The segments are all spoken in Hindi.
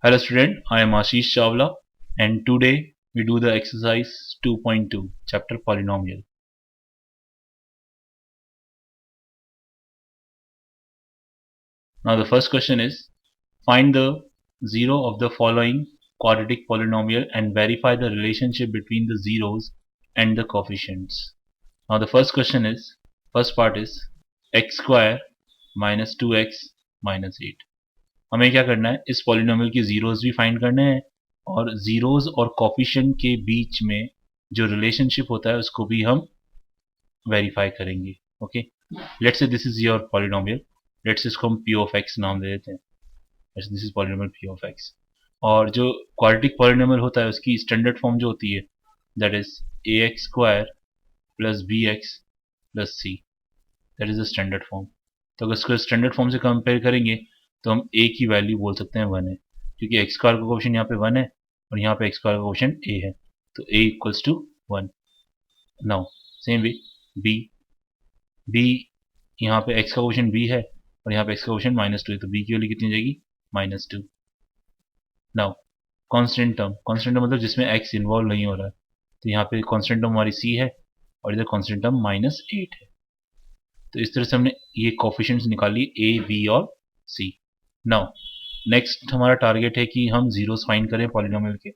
Hello student, I am Ashish Chawla and today we do the exercise 2.2 chapter polynomial. Now the first question is find the zero of the following quadratic polynomial and verify the relationship between the zeros and the coefficients. Now the first part is x square minus 2x minus 8. हमें क्या करना है, इस पॉलिनोमियल के जीरोस भी फाइंड करने हैं और जीरोस और कोफिशिएंट के बीच में जो रिलेशनशिप होता है उसको भी हम वेरीफाई करेंगे. Okay, let's say this is your polynomial. Let's इसको हम पी ऑफ एक्स नाम दे देते हैं. This is polynomial P of x. और जो क्वाड्रेटिक पॉलिनोमियल होता है उसकी स्टैंडर्ड फॉर्म जो होती है that is a x square plus b x plus c. That is the standard form. तो अगर इसको स्टैंडर्ड फॉर्म से कंपेयर करेंगे तो हम ए की वैल्यू बोल सकते हैं 1 है, क्योंकि एक्स स्क्वायर का कोएफिशिएंट यहाँ पे 1 है और यहाँ पे एक्स स्क्वायर का कोएफिशिएंट ए है, तो a equals to 1. Now same way b b यहाँ पे एक्स का कोएफिशिएंट बी है और यहाँ पे एक्स का कोएफिशिएंट -2 है, तो बी की वैल्यू कितनी हो जाएगी -2. नाउ कांस्टेंट टर्म मतलब जिसमें एक्स इन्वॉल्व नहीं हो रहा है, तो यहाँ पे कांस्टेंट टर्म हमारी सी है और इधर कांस्टेंट टर्म -8 है. तो इस तरह से हमने ये कोएफिशिएंट्स निकाली ए बी और सी. नाउ नेक्स्ट हमारा टारगेट है कि हम जीरोस फाइंड करें पॉलिनोमियल के.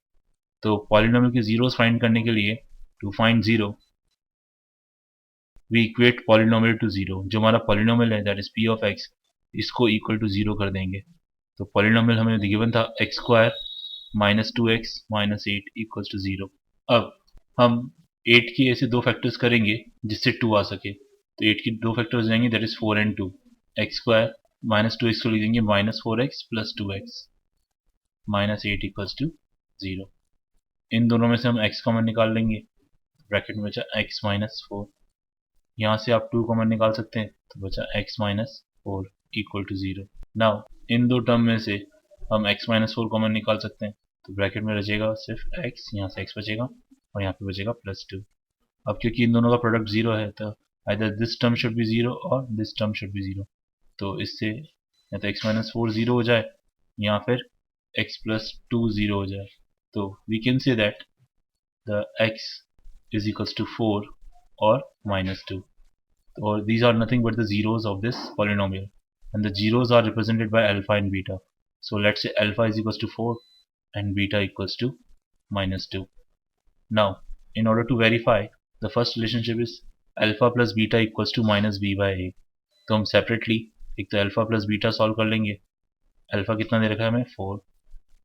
तो पॉलिनोमियल के जीरोस फाइंड करने के लिए to find zero we equate polynomial to zero. जो हमारा पॉलिनोमियल है that is p of x, इसको इक्वल टू जीरो कर देंगे. तो पॉलिनोमियल हमें गिवन था x square minus 2x minus 8 equals to zero. अब हम 8 के ऐसे दो फैक्टर्स करेंगे जिससे 2 आ सके. तो 8 की दो फैक्टर्स जाएंगे that is 4 and 2. X square minus 2x को लिख देंगे -4x plus 2x minus 8 equals to zero. इन दोनों में से हम x कॉमन निकाल लेंगे, ब्रैकेट में बचा x माइनस 4. यहाँ से आप 2 कॉमन निकाल सकते हैं, तो बचा x minus 4 equal to zero. Now इन दो टर्म में से हम x माइनस 4 कॉमन निकाल सकते हैं, तो ब्रैकेट में बचेगा सिर्फ x, यहाँ से x बचेगा और यहाँ पे बचेगा +2. अब क्योंकि इन दोनों का प्रोडक्ट जीरो है तो either this term should be zero और this term should be zero. तो इससे या तो x माइनस 4 जीरो हो जाए या फिर x प्लस 2 जीरो हो जाए. तो we can say that the x is equals to 4 or -2. Or these are nothing but the zeros of this polynomial, and the zeros are represented by alpha and beta. So let's say alpha is equals to 4 and beta equals to -2. Now in order to verify, the first relationship is alpha plus beta equals to minus b by a. तो हम सेपरेटली एक तो अल्फा प्लस बीटा सॉल्व कर लेंगे. अल्फा कितना दे रखा है हमें 4,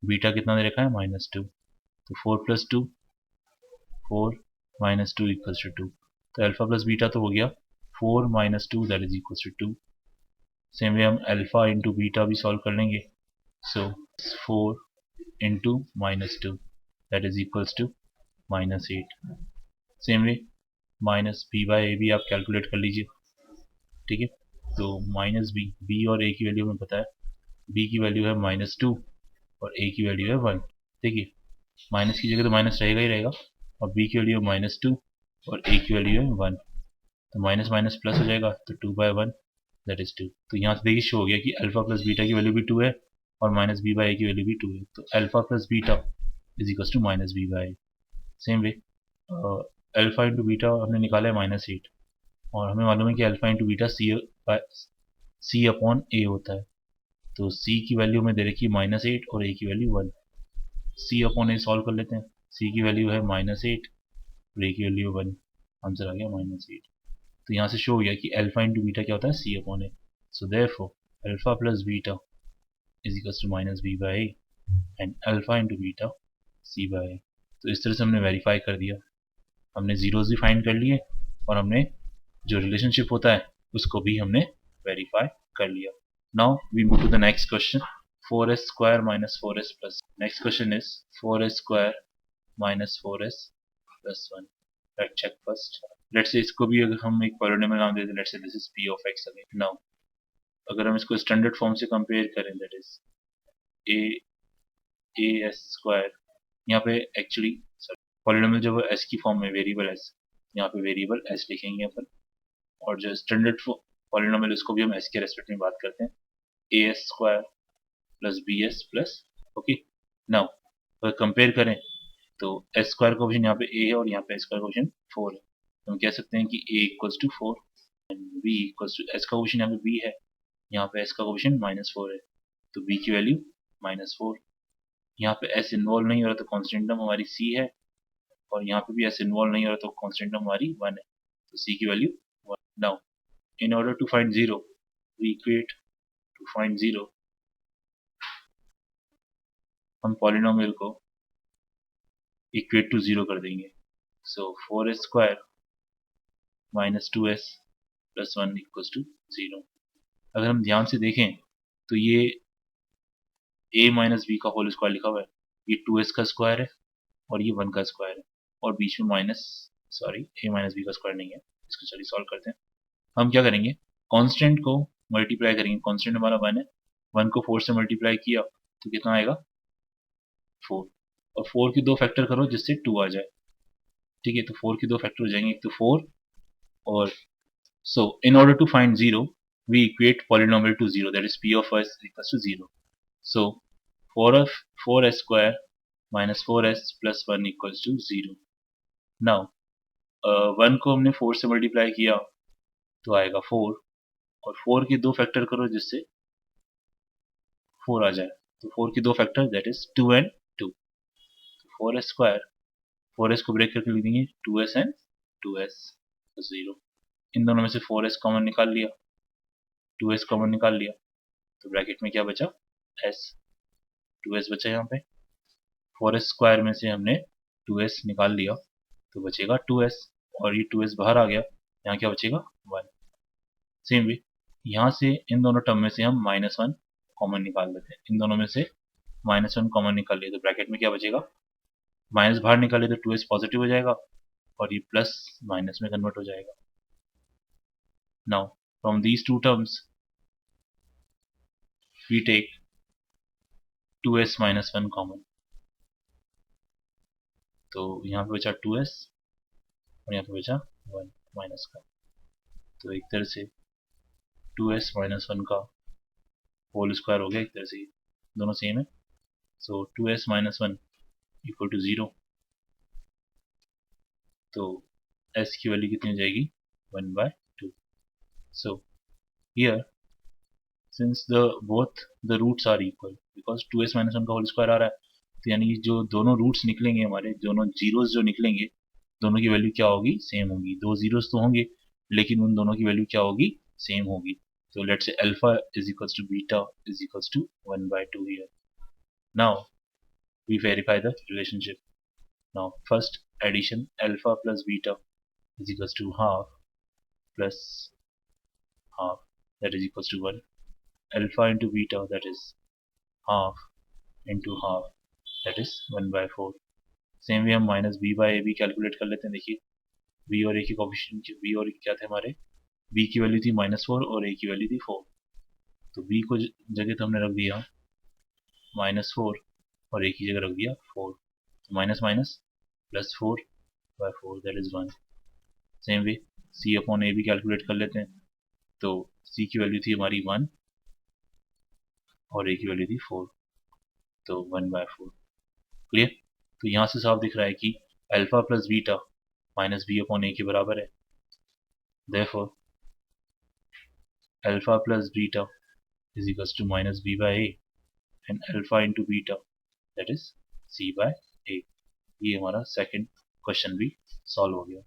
बीटा कितना दे रखा है -2. तो 4 प्लस 2 4 माइनस 2 इक्वल्स टू 2. तो अल्फा प्लस बीटा तो हो गया 4 minus 2 that is equals to 2. Same way हम अल्फा इंटू बीटा भी सॉल्व कर लेंगे. So 4 into -2 that is equals to -8. Same way minus b by a भी आप कैलकुलेट कर लीजिए. ठीक है, तो माइनस बी और ए की वैल्यू हमें पता है. बी की वैल्यू है -2 और ए की वैल्यू है 1. देखिए माइनस की जगह तो माइनस रहेगा ही रहेगा, और बी की वैल्यू है -2 और ए की वैल्यू है 1. तो माइनस माइनस प्लस हो जाएगा, तो 2/1 दैट इज 2. तो यहाँ से देखिए शो हो गया कि अल्फा प्लस बीटा की वैल्यू भी 2 है और माइनस बी बाई ए की वैल्यू भी 2 है. तो alpha plus beta is equal to minus b by a. Same way alpha into beta हमने निकाला है -8 और हमें मालूम है कि alpha into beta c upon a होता है. तो सी की वैल्यू में दे रखी है -8 और ए की वैल्यू 1. सी अपॉन ए सॉल्व कर लेते हैं. सी की वैल्यू है -8 और ए की वैल्यू 1. आंसर आ गया -8. तो यहाँ से शो हो गया कि अल्फा इंटू बीटा क्या होता है c upon a. So therefore alpha plus beta is equal to minus b by a and alpha into beta c by a. तो इस तरह से हमने वेरीफाई कर दिया. हमने जीरोस भी फाइंड कर लिए और हमने जो रिलेशनशिप होता है उसको भी हमने वेरीफाई कर लिया. Now we move to the next question. 4s square minus 4s plus. Next question is 4s square minus 4s plus 1. Let's check first. Let's say इसको भी अगर हम एक पॉलिनोमियल नाम दे दें, let's say this is p of x again. Now अगर हम इसको स्टैंडर्ड फॉर्म से कंपेयर करें that is as square. यहाँ पे एक्चुअली पॉलिनोमियल जो है s की फॉर्म में वेरिएबल s, यहाँ पे वेरिएबल s लिखेंगे अपन. और जो स्टैंडर्ड पॉलिनोमियल उसको भी हम s के रेस्पेक्ट में बात करते हैं as square plus bs plus. Okay, now अगर कंपेयर करें तो एस स्क्वायर का ऑप्शन यहाँ पे ए है और यहाँ पे एस स्क्वायर का ऑप्शन 4 है, तो हम कह सकते हैं कि a equals to 4 and b equals to, s का ऑप्शन यहाँ पे बी है, यहाँ पे एस का ऑप्शन -4 है, तो बी की वैल्यू -4। यहाँ पे एस इन्वॉल्व नहीं हो रहा तो कॉन्स्टेंट टर्म हमारी सी है, और यहाँ पे भी एस इन्वॉल्व नहीं हो रहा तो कॉन्स्टेंट टर्म हमारी 1 है, तो सी की value 1। Now in order to find zero we equate to find zero, हम पॉलिनोमियल को इक्वेट टू जीरो कर देंगे। So 4s square minus 2s plus 1 equals to 0। अगर हम ध्यान से देखें तो ये a माइनस बी का होल स्क्वायर लिखा हुआ है, ये 2s का स्क्वायर है और ये 1 का स्क्वायर है, और बीच में minus, sorry a minus B का स्क्वायर नहीं है, इसको चलिए सॉल्व करते हैं। हम क्या करेंगे, कांस्टेंट को मल्टीप्लाई करेंगे, कांस्टेंट हमारा 1 है, 1 को 4 से मल्टीप्लाई किया तो कितना आएगा 4, और 4 की दो फैक्टर करो जिससे 2 आ जाए, ठीक है, तो 4 की दो फैक्टर हो जाएंगे, एक तो 4 और so in order to find 0 we equate polynomial to 0, that is p of s equals to 0. So 4s square minus 4s plus 1 equals to 0. Now 1 को हमने 4 से मल्टीप्लाई किया तो आएगा 4, और 4 की दो फैक्टर करो जिससे 4 आ जाए, तो 4 की दो फैक्टर दैट इज 2 and 2, तो 4s स्क्वायर, 4s को ब्रेक करके लिख देंगे 2s and 2s 0। इन दोनों में से 4s कॉमन निकाल लिया, 2s कॉमन निकाल लिया, तो ब्रैकेट में क्या बचा s, 2s बचा यहाँ पे, 4s स्क्वायर में से हमने 2s निकाल लिया तो बचेगा 2s, और ये 2s बाहर आ गया, यहाँ क्या बचेगा 1। सेम वे यहाँ से इन दोनों टर्म में से हम -1 कॉमन निकाल लेते हैं, इन दोनों में से -1 कॉमन निकाल लिए तो ब्रैकेट में क्या बचेगा, माइनस बाहर निकाले तो 2s पॉजिटिव हो जाएगा और ये प्लस माइनस में कन्वर्ट हो जाएगा। Now from these two terms we take 2s -1 common, तो यहाँ पे बचा 2s और यहाँ पे बचा 1 माइनस का, तो एक तरह से 2s -1 का होल स्क्वायर हो गया, एक तरह से दोनों सेम है, सो 2s -1 इक्वल टू 0, तो s की वैल्यू कितनी हो जाएगी 1/2। So here since the both the roots are equal, because 2s -1 का होल स्क्वायर आ रहा है, तो यानी जो दोनों रूट्स निकलेंगे हमारे, दोनों जीरोस जो निकलेंगे, दोनों की वैल्यू क्या होगी सेम होगी, दो जीरोस तो होंगे लेकिन उन दोनों की वैल्यू क्या होगी सेम होगी, तो let's say alpha is equals to beta is equals to 1/2 here. Now we verify the relationship. Now first addition alpha plus beta is equals to half plus half that is equals to 1, alpha into beta that is half into half that is 1/4। Same way हम माइनस बी बाई ए भी कैलकुलेट कर लेते हैं, देखिए बी और ए के कोफिशिएंट, बी और ए क्या थे हमारे, बी की वैल्यू थी -4 और ए की वैल्यू थी 4, तो बी को जगह तो हमने रख दिया -4 और ए की जगह रख दिया 4, तो minus minus plus 4/4 that is 1। Same way c upon a भी कैलकुलेट कर लेते हैं, तो सी की वैल्यू थी हमारी 1 और ए की वैल्यू थी 4, तो 1/4। क्लियर, तो यहाँ से साफ दिख रहा है कि alpha plus beta minus B upon a के बराबर है, therefore alpha plus beta is equals to minus b by a and alpha into beta that is c by a। ये हमारा सेकंड क्वेश्चन भी सॉल्व हो गया।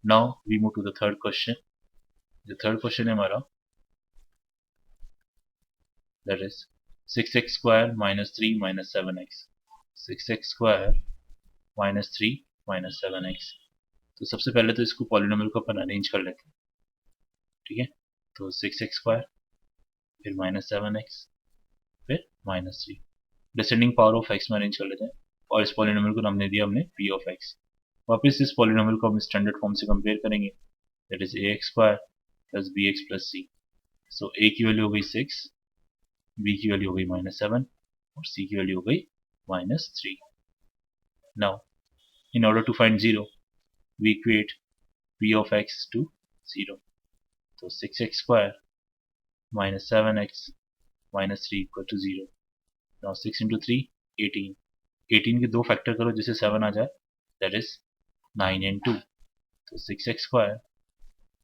Now we move to the third question. जो थर्ड क्वेश्चन है हमारा that is 6x square minus 3 minus 7x, 6x square minus 3 minus 7x। तो सबसे पहले तो इसको पॉलिनोमियल को अपन अरेंज कर लेते हैं, ठीक है, तो 6x स्क्वायर फिर -7x फिर -3, डिसेंडिंग पावर ऑफ x में अरेंज कर लेते हैं, और इस पॉलिनोमियल को नाम दे दिया हमने p ऑफ x। वापस इस पॉलिनोमियल को हम स्टैंडर्ड फॉर्म से कंपेयर करेंगे, that is ax square plus bx plus c। So a की वैल्यू हो गई 6, b की वैल्यू हो गई -7 और c की वैल्यू हो गई -3। Now in order to find 0 we equate p of x to 0, तो 6x square -7x -3 equal to 0। Now 6 into 3 18 18 के 2 फैक्टर करो जिससे 7 आ जाए, दैट इज 9 एंड 2, तो 6x²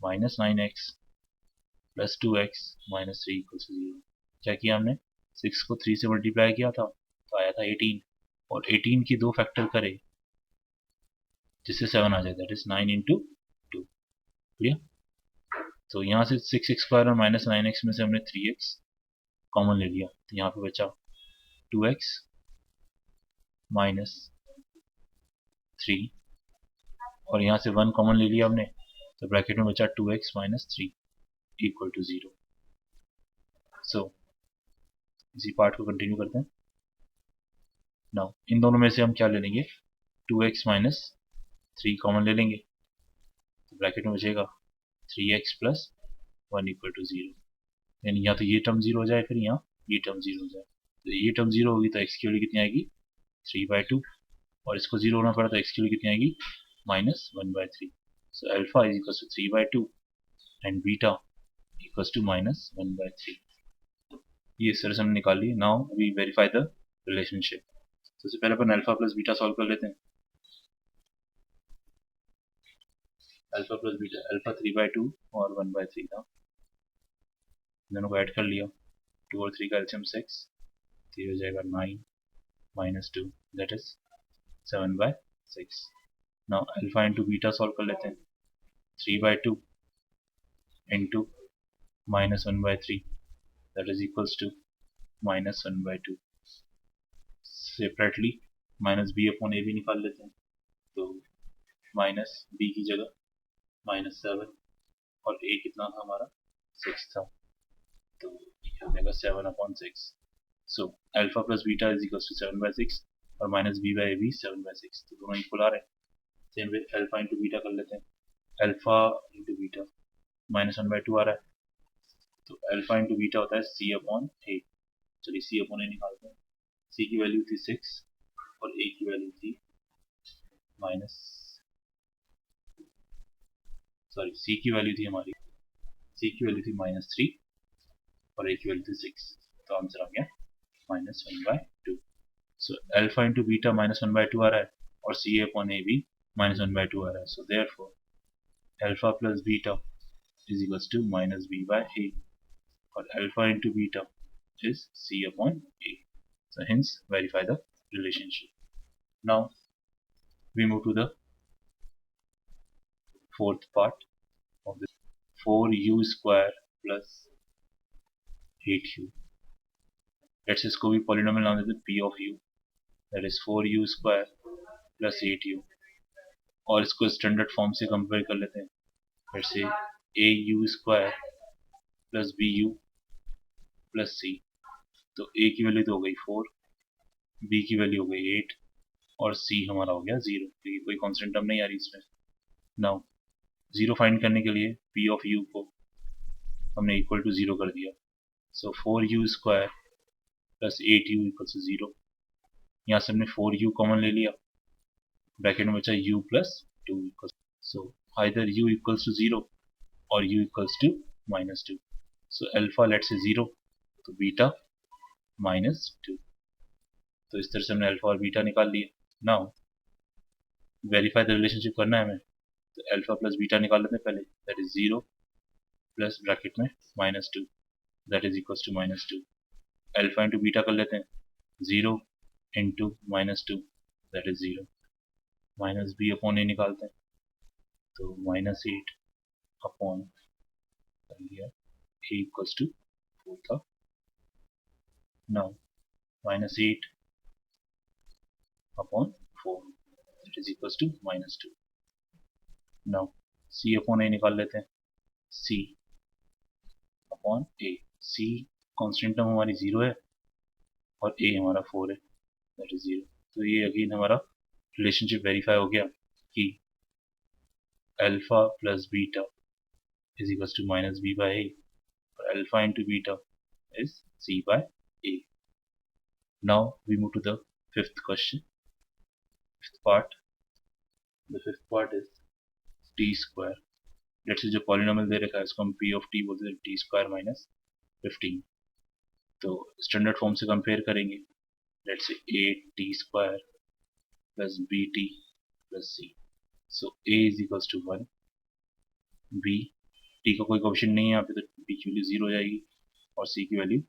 minus 9x plus 2x minus 3 equals 0। क्या किया हमने, 6 को 3 से मल्टीप्लाई किया था तो आया था 18, और 18 की 2 फैक्टर करे जिससे 7 आ जाए, दैट इज 9 इंटू 2। क्लियर? तो यहाँ से 6x² और माइनस 9x में से हमने 3x कॉमन ले लिया, तो यहाँ पे बचा 2x माइनस 3, और यहाँ से 1 कॉमन ले लिया हमने, तो ब्रैकेट में बचा 2x माइनस 3 इक्वल टू 0। सो इसी पार्ट को कंटिन्यू करते हैं। नाउ इन दोनों में से हम क्या ले लेंगे, 2x माइनस 3 कॉमन ले लेंगे, तो ब्रैकेट में बचेगा 3x प्लस 1 इक्वल टू 0। यानी या तो ये टर्म 0 हो जाए, फिर यहाँ ये टर्म 0 हो जाए। तो ये टर्म 0 होगी तो x की वैल्यू कितनी आएगी, 3/2, और इसको 0 होना पड़ा तो x की वैल्यू कितनी आएगी, minus 1/3। So alpha is equal to 3/2 and beta equal to minus 1/3। ये इस तरह से हमने निकाल ली। Now we verify the relationship. सबसे पहले अपन अल्फा प्लस बीटा सॉल्व कर लेते हैं। अल्फा प्लस बीटा, अल्फा 3/2 और 1/3 था, दोनों को ऐड कर लिया, 2 और 3 का एलसीएम 6, तो ये हो जाएगा 9 minus 2, that is 7/6। Now alpha into beta solve कर लेते हैं, 3/2 into minus 1/3, that is equals to minus 1/2। Separately minus B upon a भी निकाल लेते हैं, तो माइनस बी की जगह -7, और ए कितना था हमारा, 6 था, तो ये हो जाएगा 7/6। So alpha plus beta is equal to 7/6, और माइनस बी बाई ए भी 7/6, तो दोनों इक्वल आ रहे हैं। Same way alpha into beta कर लेते हैं, अल्फा इंटू बीटा -1/2 आ रहा है, तो अल्फा इंटू बीटा होता है सी अपॉन ए। चलिए सी अपॉन ए निकालते हैं। सी की वैल्यू थी 6 और ए की वैल्यू थी सी की वैल्यू थी हमारी, सी की वैल्यू थी -3 और ए की वैल्यू थी 6, तो आंसर आ गया -1/2। सो अल्फा इंटू बीटा -1/2 आ रहा है, और सी अपॉन ए भी -1/2 आ रहा है, सो therefore alpha plus beta is equals to minus b by a, or alpha into beta is c upon a. So hence verify the relationship. Now we move to the fourth part of this, 4u square plus 8u. Let's just इसको भी polynomial नाम देते हैं p of u, that is 4u square plus 8u, और इसको स्टैंडर्ड फॉर्म से कंपेयर कर लेते हैं। let's say au square plus bu plus c, तो a की वैल्यू तो हो गई 4, b की वैल्यू हो गई 8, और c हमारा हो गया 0, क्योंकि कोई कांस्टेंट टर्म नहीं आ रही इसमें। नाउ 0 फाइंड करने के लिए p ऑफ u को हमने इक्वल टू 0 कर दिया, so 4u square plus 8u equal to 0। यहाँ से हमने 4u कॉमन ले लिया, ब्रैकेट में बचा u plus 2 equal, so either u equals to 0 और u equals to -2। So alpha let say 0, तो बीटा -2। तो इस तरह से हमने अल्फा और बीटा निकाल लिए। नाउ वेरीफाई द रिलेशनशिप करना है हमें, तो अल्फा प्लस बीटा निकाल लेते हैं पहले, दैट इज 0 प्लस ब्रैकेट में -2, that is equals to -2। Alpha into beta कर लेते हैं, 0 into -2, that is 0, minus B upon a निकालते हैं, तो -8 अपॉन कर लिया ए इक्वल्स टू 4 था। Now -8 upon 4, that is equals to -2। Now c upon a निकाल लेते हैं, c upon a, c constant term हमारी 0 है और ए हमारा 4 है, दैट इज 0। तो ये अगेन हमारा रिलेशनशिप वेरीफाई हो गया कि alpha plus beta is equal to minus b by a, और alpha into beta is c by a. Now we move to the fifth question, fifth part. The fifth part is t square. Let's say जो पॉलिनोमियल दे रखा है इसको हम पी ऑफ टी बोलते हैं, टी स्क्वायर माइनस 15। तो स्टैंडर्ड फॉर्म से कंपेयर करेंगे, let's say 8t square plus bt plus c. So a is equals to 1, b t का कोई कोएफिशिएंट नहीं है यहाँ पे, तो b की वैल्यू 0 हो जाएगी और c की value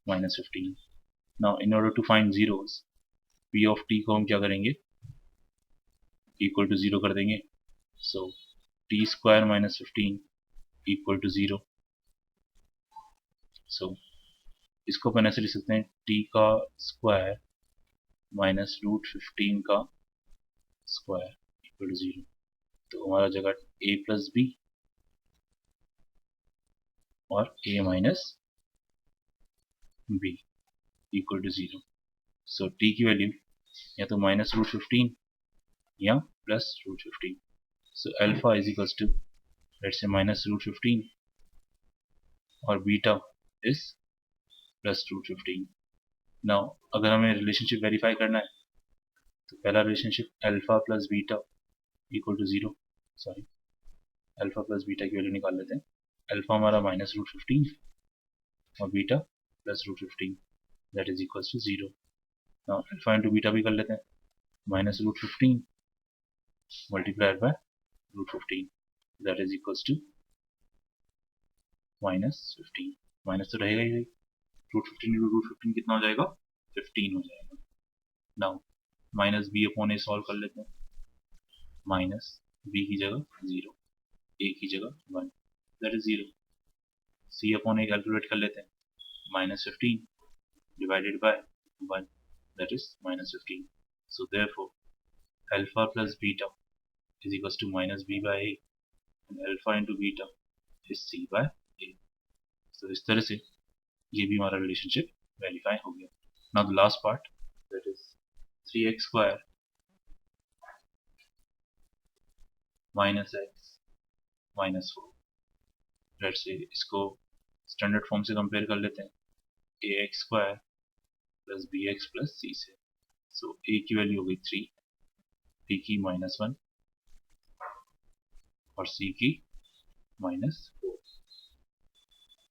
-15. Now in order to find zeros, p of t को हम क्या करेंगे, इक्वल टू 0 कर देंगे. सो t स्क्वायर -15 इक्वल टू 0. सो इसको अपन ऐसे लिख सकते हैं, t का स्क्वायर माइनस √15 का स्क्वायर इक्वल टू 0. तो हमारा जगह a प्लस बी और a minus B equal to 0. So t की वैल्यू या तो -√15 या +√15. सो alpha is equals to let's say -√15 और बीटा इज +√15. नाउ अगर हमें रिलेशनशिप वेरीफाई करना है तो पहला relationship alpha plus beta equal to 0, sorry alpha plus beta की वैल्यू निकाल लेते हैं. अल्फा हमारा -√15 और beta +√15 that is equals to 0. Now alpha into beta भी कर लेते हैं, -√15 multiplied by √15 that is equals to -15. Minus तो रहेगा ही, √15 इंटू √15 कितना हो जाएगा, 15 हो जाएगा. नाउ माइनस बी अपॉन ए सॉल्व कर लेते हैं. माइनस बी की जगह 0, ए की जगह 1 that is 0. C upon A calculate कर लेते हैं, -15 divided by 1 that is -15. So therefore alpha plus beta is equals to minus b by a and alpha into beta is c by a. So इस तरह से ये भी हमारा रिलेशनशिप वेरीफाई हो गया. Now the last part, that is 3x square minus x minus 4. Let's say इसको स्टैंडर्ड फॉर्म से कंपेयर कर लेते हैं, ax square plus bx plus c से. So a की वैल्यू हो गई 3, b की -1 और c की -4.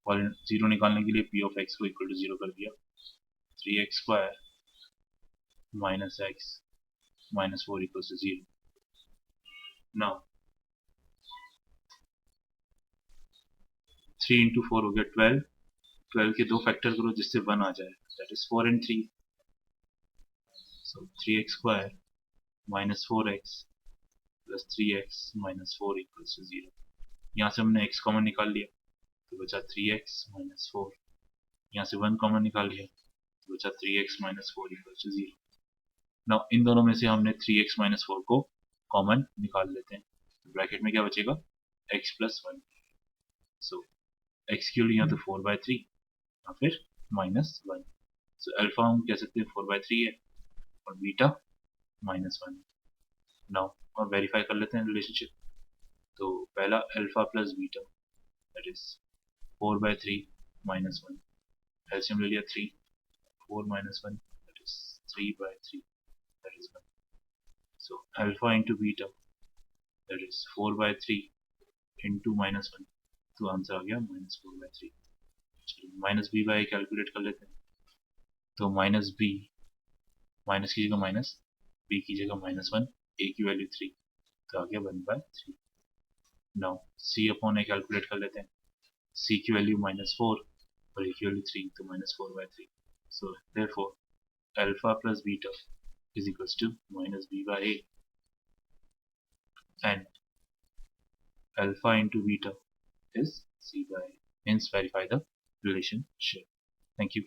और 0 निकालने के लिए p ऑफ x को इक्वल टू 0 कर दिया. 3x square minus x minus 4 equal to 0. Now 3 into 4 हो गया 12. 12 के दो फैक्टर करो जिससे 1 आ जाए, that is 4 and 3. So 3x square minus 4x plus 3x minus 4 equal to 0. यहाँ से हमने x कॉमन निकाल लिया तो बचा 3x माइनस 4. यहाँ से 1 कॉमन निकाल लिया तो बचा 3x minus 4 equal to 0. Now इन दोनों में से हमने 3x माइनस 4 को कॉमन निकाल लेते हैं, तो ब्रैकेट में क्या बचेगा, x प्लस 1. सो x की वैल्यू यहाँ तो 4/3 या फिर -1. सो अल्फा हम कह सकते हैं 4/3 है और बीटा -1. नाउ और वेरीफाई कर लेते हैं रिलेशनशिप. तो पहला alpha plus beta that is 4/3 -1. LCM ले लिया 3, 4 -1 that is 3/3 that is 1. So alpha into beta that is 4/3 into -1, तो आंसर आ गया -4/3. माइनस बी बाई कैलकुलेट कर लेते हैं, तो माइनस बी, माइनस की जगह माइनस, बी की जगह -1, ए की वैल्यू 3, तो आ गया 1/3. Now c upon A calculate कर लेते हैं, सी की वैल्यू -4 और ए की वैल्यू 3, तो -4/3. सो therefore alpha plus beta is equals to minus b by a and alpha into beta is c by a. Hence verify the relationship. Thank you.